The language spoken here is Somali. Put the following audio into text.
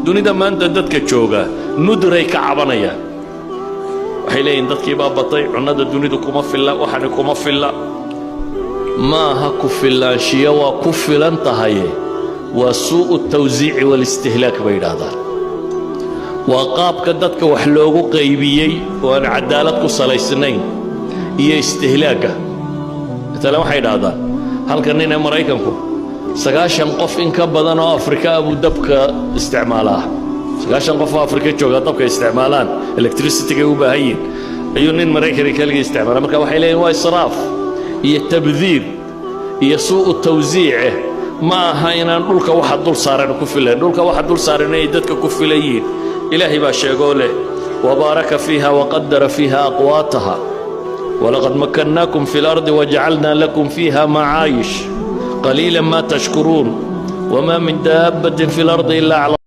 dunida maanta dadka jooga nudray ka cabanayaan waxay leeyihiin dadkii baa batay cunnada dunidu kuma filla waxani kuma filla maaha ku filaanshiya waa ku filan tahay waa suu'u tawsiici walistihlaak bay yidhaahdaan waa qaabka dadka wax loogu qaybiyey oo aan cadaalad ku salaysnayn iyo istihlaaga مثلا waxay yidhaahdaan halka nin ee Maraykanku 90 qof in ka badan oo Afrika abu dabka isticmaalaa 90 qof oo Afrika jooga dabka isticmaalaan electricity-ga u baahayin ayuu nin Maraykan kaliya isticmaala marka waxay leeyihiin waa israaf iyo tabdhiir iyo suu'u tawsiic ma aha inaan dhulka waxa dul saaran ku filan dhulka waxa dul saaran ay dadka ku filayeen ilaahay baa sheego leh wa baraka fiha wa qaddara fiha aqwataha ولقد مكناكم في الأرض وجعلنا لكم فيها معايش قليلا ما تشكرون وما من دابة في الأرض إلا على